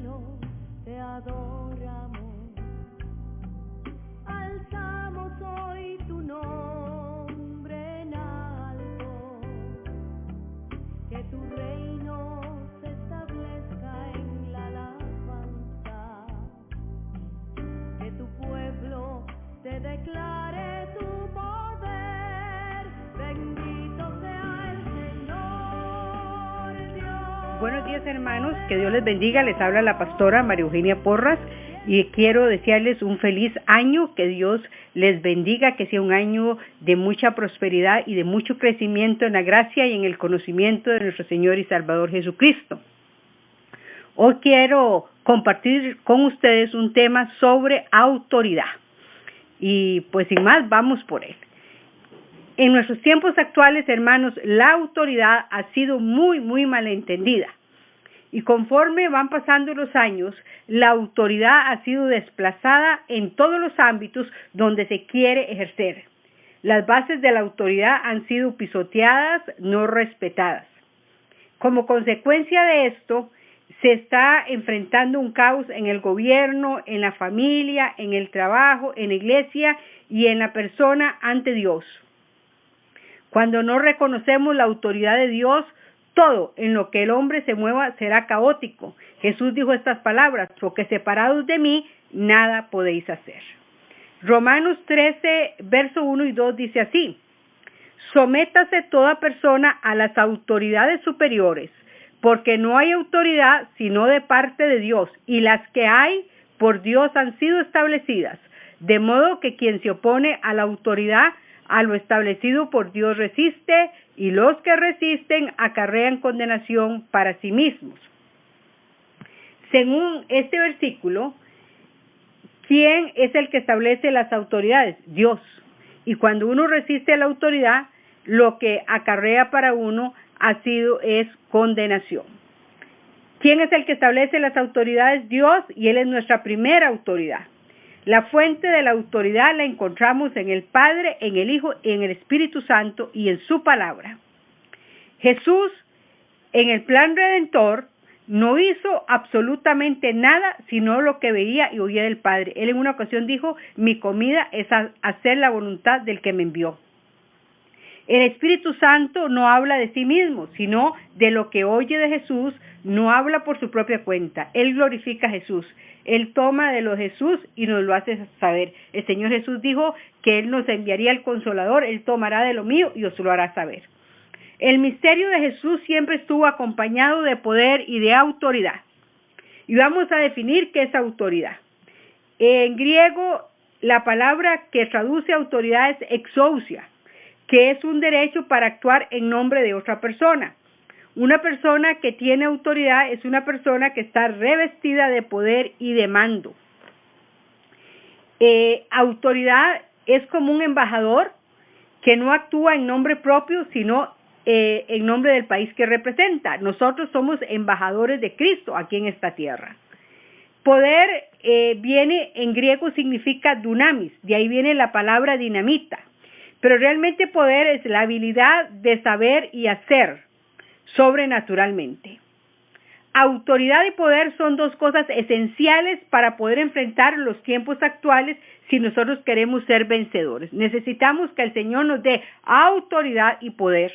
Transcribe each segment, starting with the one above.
pueblo te adoramos, alzamos hoy tu nombre en alto, que tu reino se establezca en la alabanza, que tu pueblo te declare tu poder, bendito sea el Señor Dios. Buenos días, hermanos, que Dios les bendiga. Les habla la pastora María Eugenia Porras y quiero desearles un feliz año, que Dios les bendiga, que sea un año de mucha prosperidad y de mucho crecimiento en la gracia y en el conocimiento de nuestro Señor y Salvador Jesucristo. Hoy quiero compartir con ustedes un tema sobre autoridad. Y pues sin más, vamos por él. En nuestros tiempos actuales, hermanos, la autoridad ha sido muy malentendida. Y conforme van pasando los años, la autoridad ha sido desplazada en todos los ámbitos donde se quiere ejercer. Las bases de la autoridad han sido pisoteadas, no respetadas. Como consecuencia de esto, se está enfrentando un caos en el gobierno, en la familia, en el trabajo, en la iglesia y en la persona ante Dios. Cuando no reconocemos la autoridad de Dios, todo en lo que el hombre se mueva será caótico. Jesús dijo estas palabras: porque separados de mí, nada podéis hacer. Romanos 13, verso 1 y 2 dice así: sométase toda persona a las autoridades superiores, porque no hay autoridad sino de parte de Dios, y las que hay por Dios han sido establecidas, de modo que quien se opone a la autoridad, a lo establecido por Dios resiste, y los que resisten acarrean condenación para sí mismos. Según este versículo, ¿quién es el que establece las autoridades? Dios. Y cuando uno resiste a la autoridad, lo que acarrea para uno es condenación. ¿Quién es el que establece las autoridades? Dios, y Él es nuestra primera autoridad. La fuente de la autoridad la encontramos en el Padre, en el Hijo, en el Espíritu Santo y en su palabra. Jesús, en el plan redentor, no hizo absolutamente nada sino lo que veía y oía del Padre. Él en una ocasión dijo: mi comida es hacer la voluntad del que me envió. El Espíritu Santo no habla de sí mismo, sino de lo que oye de Jesús. No habla por su propia cuenta. Él glorifica a Jesús. Él toma de lo de Jesús y nos lo hace saber. El Señor Jesús dijo que Él nos enviaría el Consolador. Él tomará de lo mío y os lo hará saber. El misterio de Jesús siempre estuvo acompañado de poder y de autoridad. Y vamos a definir qué es autoridad. En griego, la palabra que traduce autoridad es exousia, que es un derecho para actuar en nombre de otra persona. Una persona que tiene autoridad es una persona que está revestida de poder y de mando. Autoridad es como un embajador que no actúa en nombre propio, sino en nombre del país que representa. Nosotros somos embajadores de Cristo aquí en esta tierra. Poder viene en griego, significa dunamis, de ahí viene la palabra dinamita. Pero realmente poder es la habilidad de saber y hacer sobrenaturalmente. Autoridad y poder son dos cosas esenciales para poder enfrentar los tiempos actuales si nosotros queremos ser vencedores. Necesitamos que el Señor nos dé autoridad y poder.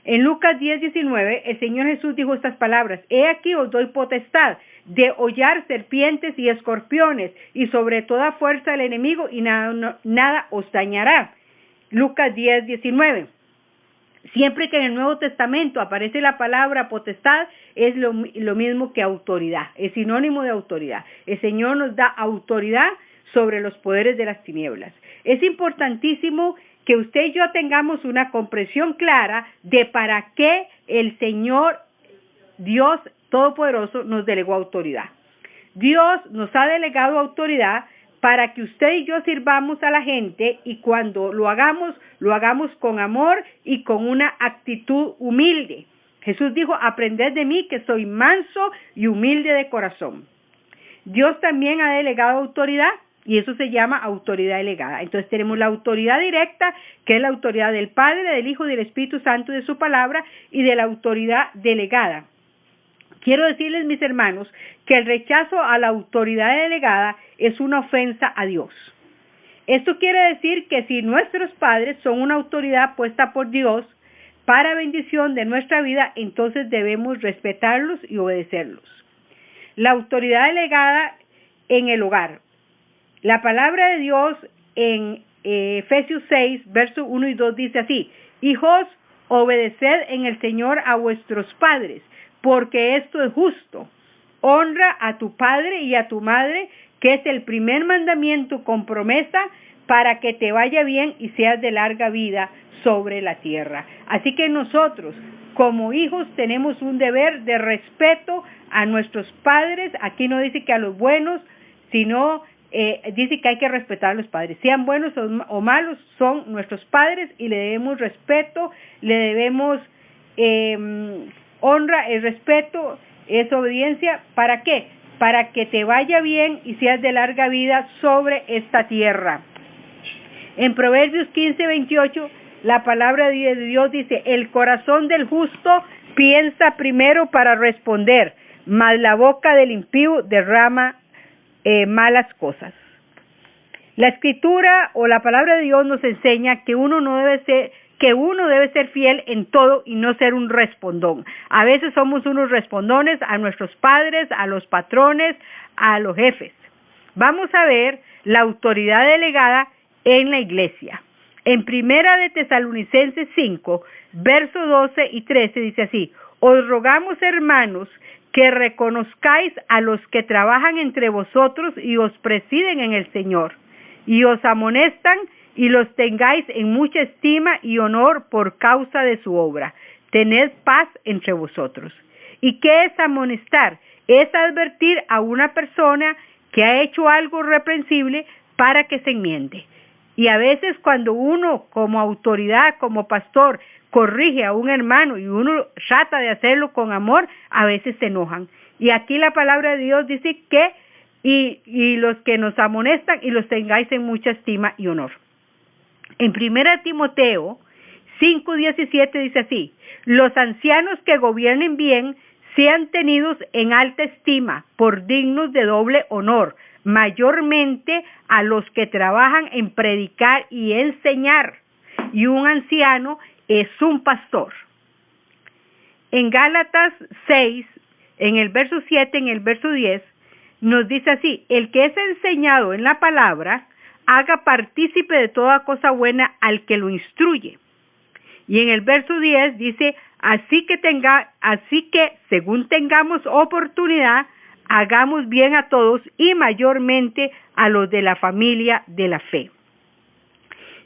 En Lucas 10:19, el Señor Jesús dijo estas palabras: he aquí os doy potestad de hollar serpientes y escorpiones y sobre toda fuerza del enemigo, y nada os dañará. Lucas 10:19. Siempre que en el Nuevo Testamento aparece la palabra potestad, es lo mismo que autoridad, es sinónimo de autoridad. El Señor nos da autoridad sobre los poderes de las tinieblas. Es importantísimo que usted y yo tengamos una comprensión clara de para qué el Señor Dios Todopoderoso nos delegó autoridad. Dios nos ha delegado autoridad para que usted y yo sirvamos a la gente, y cuando lo hagamos con amor y con una actitud humilde. Jesús dijo: aprended de mí, que soy manso y humilde de corazón. Dios también ha delegado autoridad, y eso se llama autoridad delegada. Entonces tenemos la autoridad directa, que es la autoridad del Padre, del Hijo y del Espíritu Santo, de su palabra, y de la autoridad delegada. Quiero decirles, mis hermanos, que el rechazo a la autoridad delegada es una ofensa a Dios. Esto quiere decir que si nuestros padres son una autoridad puesta por Dios para bendición de nuestra vida, entonces debemos respetarlos y obedecerlos. La autoridad delegada en el hogar. La palabra de Dios en Efesios 6, versos 1 y 2 dice así: hijos, obedeced en el Señor a vuestros padres, porque esto es justo. Honra a tu padre y a tu madre, que es el primer mandamiento con promesa para que te vaya bien y seas de larga vida sobre la tierra. Así que nosotros, como hijos, tenemos un deber de respeto a nuestros padres. Aquí no dice que a los buenos, sino dice que hay que respetar a los padres. Sean buenos o malos, son nuestros padres y le debemos respeto, le debemos honra. El respeto es obediencia. ¿Para qué? Para que te vaya bien y seas de larga vida sobre esta tierra. En Proverbios 15:28, la palabra de Dios dice: el corazón del justo piensa primero para responder, mas la boca del impío derrama malas cosas. La escritura o la palabra de Dios nos enseña que uno debe ser fiel en todo y no ser un respondón. A veces somos unos respondones a nuestros padres, a los patrones, a los jefes. Vamos a ver la autoridad delegada en la iglesia. En Primera de Tesalonicenses 5, versos 12 y 13 dice así: os rogamos, hermanos, que reconozcáis a los que trabajan entre vosotros y os presiden en el Señor, y os amonestan, y los tengáis en mucha estima y honor por causa de su obra. Tened paz entre vosotros. ¿Y qué es amonestar? Es advertir a una persona que ha hecho algo reprensible para que se enmiende. Y a veces cuando uno como autoridad, como pastor, corrige a un hermano y uno trata de hacerlo con amor, a veces se enojan. Y aquí la palabra de Dios dice que y los que nos amonestan y los tengáis en mucha estima y honor. En 1 Timoteo 5:17 dice así: los ancianos que gobiernen bien sean tenidos en alta estima por dignos de doble honor, mayormente a los que trabajan en predicar y enseñar, y un anciano es un pastor. En Gálatas 6, en el verso 7, en el verso 10, nos dice así: el que es enseñado en la palabra, haga partícipe de toda cosa buena al que lo instruye. Y en el verso 10 dice: así que según tengamos oportunidad, hagamos bien a todos y mayormente a los de la familia de la fe.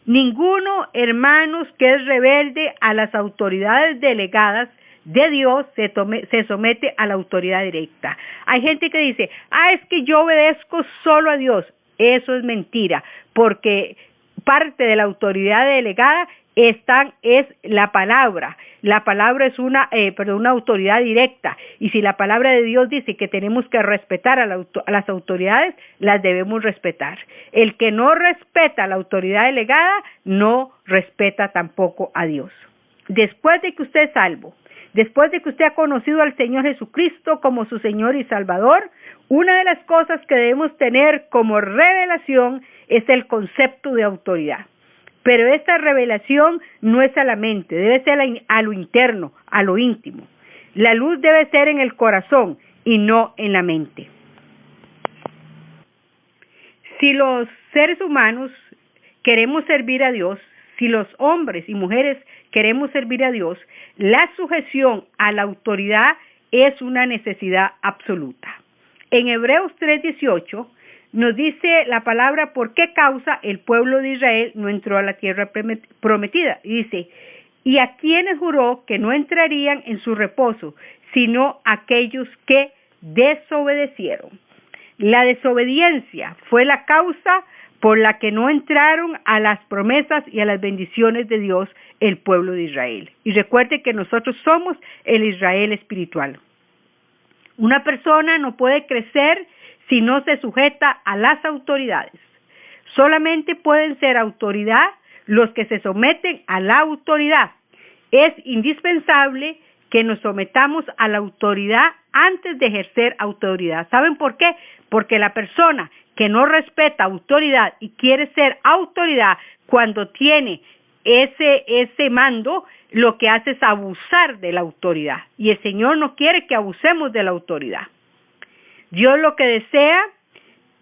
Ninguno, hermanos, que es rebelde a las autoridades delegadas de Dios se somete a la autoridad directa. Hay gente que dice: es que yo obedezco solo a Dios. Eso es mentira, porque parte de la autoridad delegada es la palabra. La palabra es una autoridad directa, y si la palabra de Dios dice que tenemos que respetar a las autoridades, las debemos respetar. El que no respeta a la autoridad delegada no respeta tampoco a Dios. Después de que usted es salvo, después de que usted ha conocido al Señor Jesucristo como su Señor y Salvador, una de las cosas que debemos tener como revelación es el concepto de autoridad. Pero esta revelación no es a la mente, debe ser a lo interno, a lo íntimo. La luz debe ser en el corazón y no en la mente. Si los seres humanos queremos servir a Dios, si los hombres y mujeres queremos servir a Dios, la sujeción a la autoridad es una necesidad absoluta. En Hebreos 3:18 nos dice la palabra por qué causa el pueblo de Israel no entró a la tierra prometida. Y dice: y a quienes juró que no entrarían en su reposo, sino aquellos que desobedecieron. La desobediencia fue la causa por la que no entraron a las promesas y a las bendiciones de Dios el pueblo de Israel. Y recuerde que nosotros somos el Israel espiritual. Una persona no puede crecer si no se sujeta a las autoridades. Solamente pueden ser autoridad los que se someten a la autoridad. Es indispensable que nos sometamos a la autoridad antes de ejercer autoridad. ¿Saben por qué? Porque la persona que no respeta autoridad y quiere ser autoridad cuando tiene ese mando, lo que hace es abusar de la autoridad. Y el Señor no quiere que abusemos de la autoridad. Dios lo que desea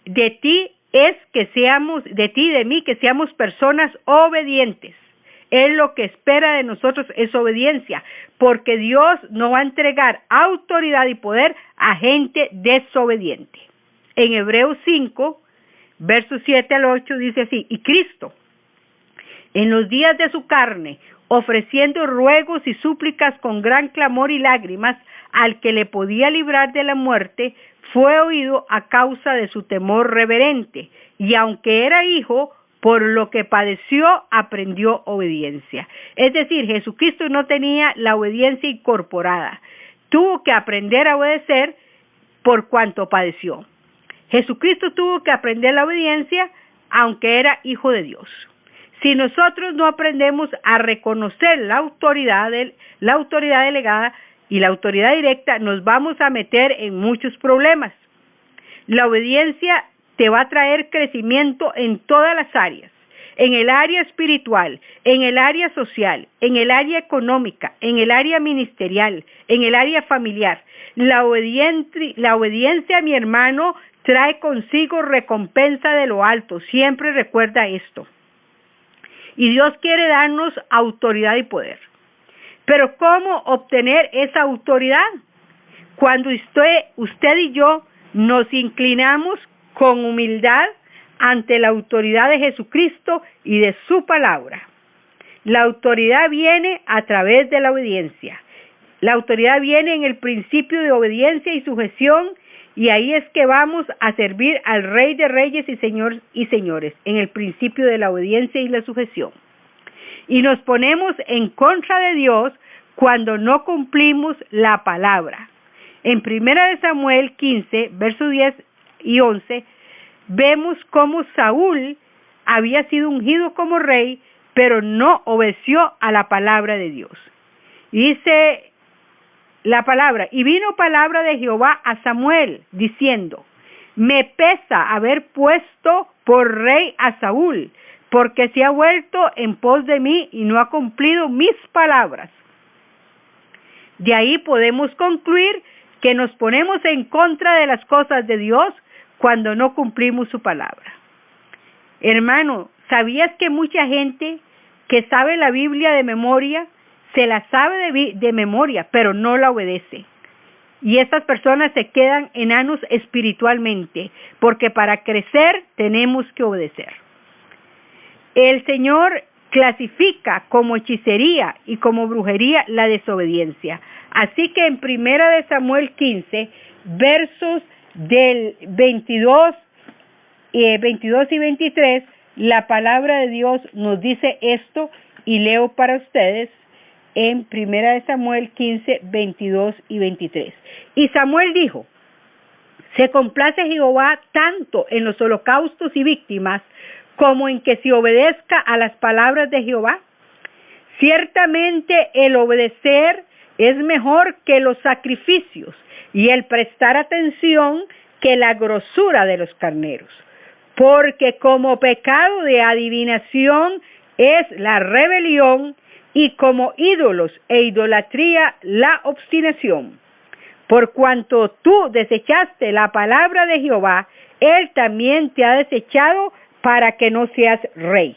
de ti es que seamos, de ti y de mí, que seamos personas obedientes. Él lo que espera de nosotros es obediencia, porque Dios no va a entregar autoridad y poder a gente desobediente. En Hebreos 5, versos 7 al 8 dice así: y Cristo, en los días de su carne, ofreciendo ruegos y súplicas con gran clamor y lágrimas al que le podía librar de la muerte, fue oído a causa de su temor reverente, y aunque era hijo, por lo que padeció, aprendió obediencia. Es decir, Jesucristo no tenía la obediencia incorporada. Tuvo que aprender a obedecer por cuanto padeció. Jesucristo tuvo que aprender la obediencia, aunque era hijo de Dios. Si nosotros no aprendemos a reconocer la autoridad delegada y la autoridad directa, nos vamos a meter en muchos problemas. La obediencia te va a traer crecimiento en todas las áreas, en el área espiritual, en el área social, en el área económica, en el área ministerial, en el área familiar. La obediencia, mi hermano, trae consigo recompensa de lo alto. Siempre recuerda esto. Y Dios quiere darnos autoridad y poder. Pero ¿cómo obtener esa autoridad? Cuando usted y yo nos inclinamos con humildad ante la autoridad de Jesucristo y de su palabra. La autoridad viene a través de la obediencia. La autoridad viene en el principio de obediencia y sujeción, y ahí es que vamos a servir al Rey de Reyes y Señor y Señores, en el principio de la obediencia y la sujeción. Y nos ponemos en contra de Dios cuando no cumplimos la palabra. En 1 Samuel 15, versos 10 y 11, vemos cómo Saúl había sido ungido como rey, pero no obedeció a la palabra de Dios. Dice la palabra: y vino palabra de Jehová a Samuel, diciendo: me pesa haber puesto por rey a Saúl, porque se ha vuelto en pos de mí y no ha cumplido mis palabras. De ahí podemos concluir que nos ponemos en contra de las cosas de Dios cuando no cumplimos su palabra. Hermano, ¿sabías que mucha gente que sabe la Biblia de memoria, se la sabe de memoria, pero no la obedece? Y estas personas se quedan enanos espiritualmente, porque para crecer tenemos que obedecer. El Señor clasifica como hechicería y como brujería la desobediencia. Así que en 1 Samuel 15, versos del 22 y 23, la palabra de Dios nos dice esto, y leo para ustedes en 1 Samuel 15, 22 y 23. Y Samuel dijo: se complace Jehová tanto en los holocaustos y víctimas como en que se obedezca a las palabras de Jehová. Ciertamente el obedecer es mejor que los sacrificios, y el prestar atención que la grosura de los carneros. Porque como pecado de adivinación es la rebelión, y como ídolos e idolatría la obstinación. Por cuanto tú desechaste la palabra de Jehová, Él también te ha desechado para que no seas rey.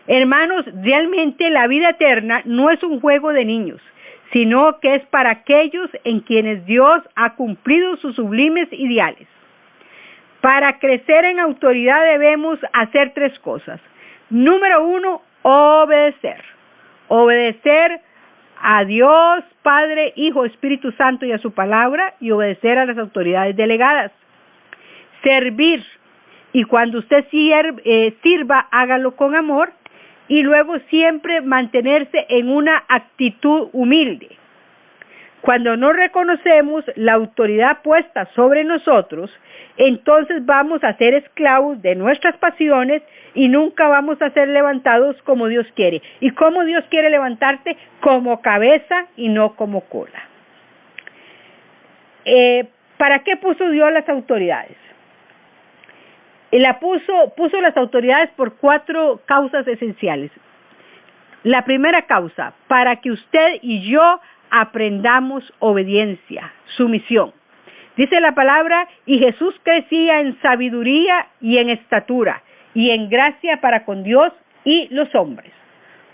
Hermanos, realmente la vida eterna no es un juego de niños, sino que es para aquellos en quienes Dios ha cumplido sus sublimes ideales. Para crecer en autoridad debemos hacer 3 cosas. Número 1, obedecer. Obedecer a Dios, Padre, Hijo, Espíritu Santo y a su palabra, y obedecer a las autoridades delegadas. Servir. Y cuando usted sirva, hágalo con amor. Y luego siempre mantenerse en una actitud humilde. Cuando no reconocemos la autoridad puesta sobre nosotros, entonces vamos a ser esclavos de nuestras pasiones y nunca vamos a ser levantados como Dios quiere. ¿Y cómo Dios quiere levantarte? Como cabeza y no como cola. ¿Para qué puso Dios las autoridades? Puso las autoridades por 4 causas esenciales. La primera causa, para que usted y yo aprendamos obediencia, sumisión. Dice la palabra, y Jesús crecía en sabiduría y en estatura y en gracia para con Dios y los hombres.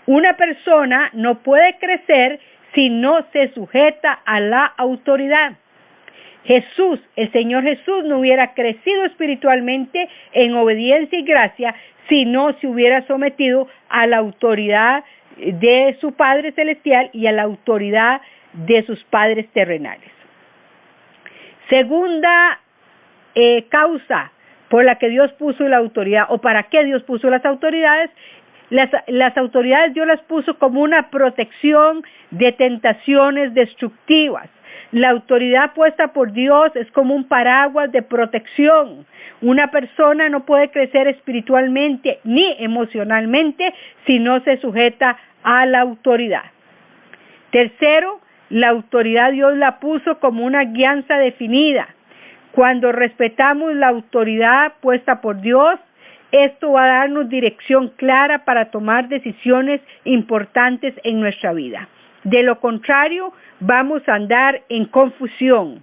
Una persona no puede crecer si no se sujeta a la autoridad. Jesús, el Señor Jesús, no hubiera crecido espiritualmente en obediencia y gracia si no se hubiera sometido a la autoridad de su Padre Celestial y a la autoridad de sus padres terrenales. Segunda causa por la que Dios puso la autoridad, o para qué Dios puso las autoridades. Las autoridades Dios las puso como una protección de tentaciones destructivas. La autoridad puesta por Dios es como un paraguas de protección. Una persona no puede crecer espiritualmente ni emocionalmente si no se sujeta a la autoridad. Tercero, la autoridad Dios la puso como una guianza definida. Cuando respetamos la autoridad puesta por Dios, esto va a darnos dirección clara para tomar decisiones importantes en nuestra vida. De lo contrario, vamos a andar en confusión.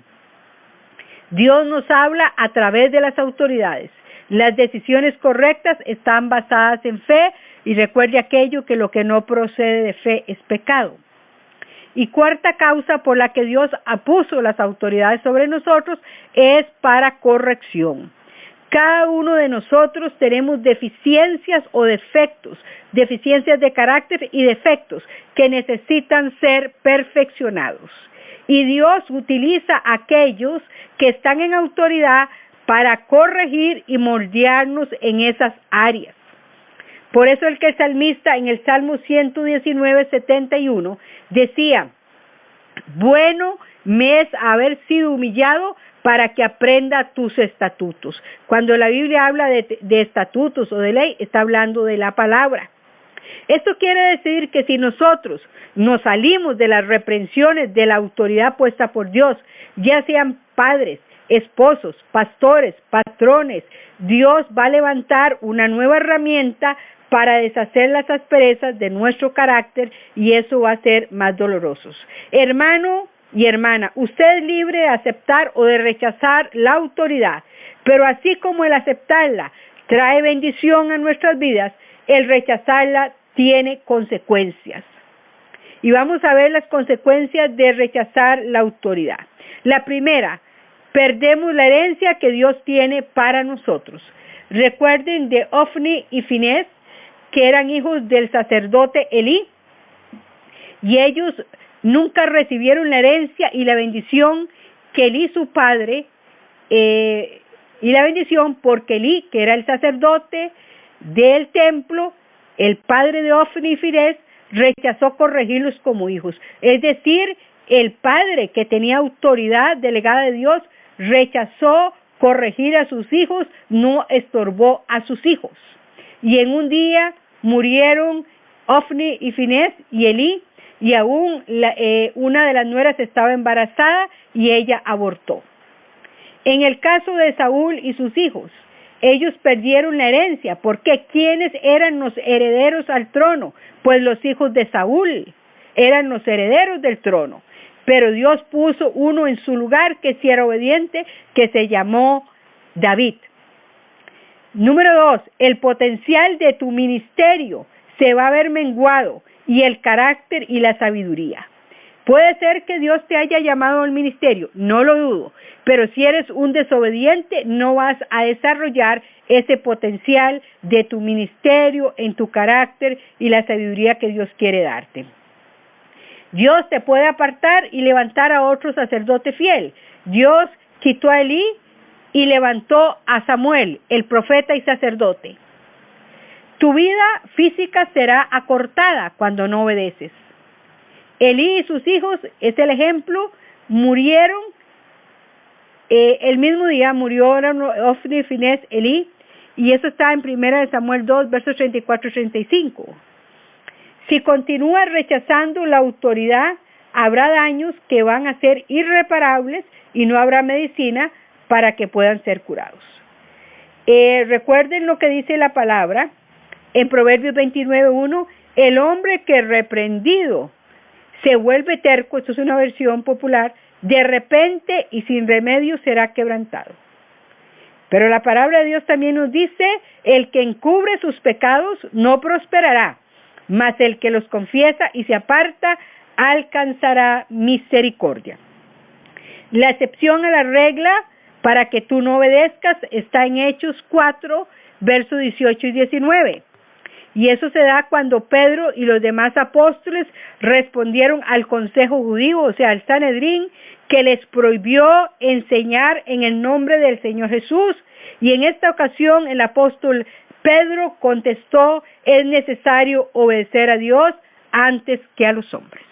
Dios nos habla a través de las autoridades. Las decisiones correctas están basadas en fe, y recuerde aquello que lo que no procede de fe es pecado. Y cuarta causa por la que Dios puso las autoridades sobre nosotros es para corrección. Cada uno de nosotros tenemos deficiencias o defectos, deficiencias de carácter y defectos que necesitan ser perfeccionados. Y Dios utiliza a aquellos que están en autoridad para corregir y moldearnos en esas áreas. Por eso el salmista en el Salmo 119:71 decía, bueno me es haber sido humillado para que aprenda tus estatutos. Cuando la Biblia habla de estatutos o de ley, está hablando de la palabra. Esto quiere decir que si nosotros nos salimos de las reprensiones de la autoridad puesta por Dios, ya sean padres, esposos, pastores, patrones, Dios va a levantar una nueva herramienta para deshacer las asperezas de nuestro carácter, y eso va a ser más doloroso. Hermano y hermana, usted es libre de aceptar o de rechazar la autoridad, pero así como el aceptarla trae bendición a nuestras vidas, el rechazarla tiene consecuencias. Y vamos a ver las consecuencias de rechazar la autoridad. La primera, perdemos la herencia que Dios tiene para nosotros. Recuerden de Ofni y Finés, que eran hijos del sacerdote Elí, y ellos nunca recibieron la herencia y la bendición que Elí, su padre, y la bendición porque Elí, que era el sacerdote del templo, el padre de Ofni y Finés, rechazó corregirlos como hijos. Es decir, el padre que tenía autoridad delegada de Dios rechazó corregir a sus hijos, no estorbó a sus hijos. Y en un día murieron Ofni y Finés y Elí, y aún una de las nueras estaba embarazada y ella abortó. En el caso de Saúl y sus hijos, ellos perdieron la herencia, porque ¿quiénes eran los herederos al trono? Pues los hijos de Saúl eran los herederos del trono, pero Dios puso uno en su lugar que sí era obediente, que se llamó David. Número 2, el potencial de tu ministerio se va a ver menguado, y el carácter y la sabiduría. Puede ser que Dios te haya llamado al ministerio, no lo dudo, pero si eres un desobediente, no vas a desarrollar ese potencial de tu ministerio en tu carácter y la sabiduría que Dios quiere darte. Dios te puede apartar y levantar a otro sacerdote fiel. Dios quitó a Elí y levantó a Samuel, el profeta y sacerdote. Tu vida física será acortada cuando no obedeces. Elí y sus hijos, es el ejemplo, murieron, el mismo día murió Ofni, Finés, Elí, y eso está en 1 Samuel 2, versos 34 y 35. Si continúas rechazando la autoridad, habrá daños que van a ser irreparables y no habrá medicina para que puedan ser curados. Recuerden lo que dice la palabra en Proverbios 29:1, el hombre que reprendido se vuelve terco, esto es una versión popular, de repente y sin remedio será quebrantado. Pero la palabra de Dios también nos dice, el que encubre sus pecados no prosperará, mas el que los confiesa y se aparta alcanzará misericordia. La excepción a la regla para que tú no obedezcas está en Hechos 4, versos 18 y 19. Y eso se da cuando Pedro y los demás apóstoles respondieron al consejo judío, o sea, al Sanedrín, que les prohibió enseñar en el nombre del Señor Jesús. Y en esta ocasión el apóstol Pedro contestó, es necesario obedecer a Dios antes que a los hombres.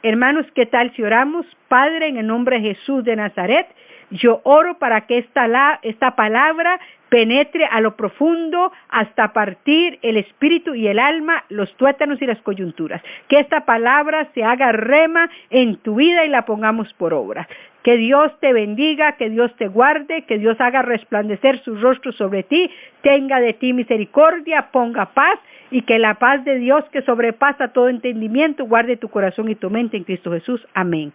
Hermanos, ¿qué tal si oramos? Padre, en el nombre de Jesús de Nazaret, yo oro para que esta palabra penetre a lo profundo hasta partir el espíritu y el alma, los tuétanos y las coyunturas. Que esta palabra se haga rema en tu vida y la pongamos por obra. Que Dios te bendiga, que Dios te guarde, que Dios haga resplandecer su rostro sobre ti, tenga de ti misericordia, ponga paz, y que la paz de Dios que sobrepasa todo entendimiento guarde tu corazón y tu mente en Cristo Jesús. Amén.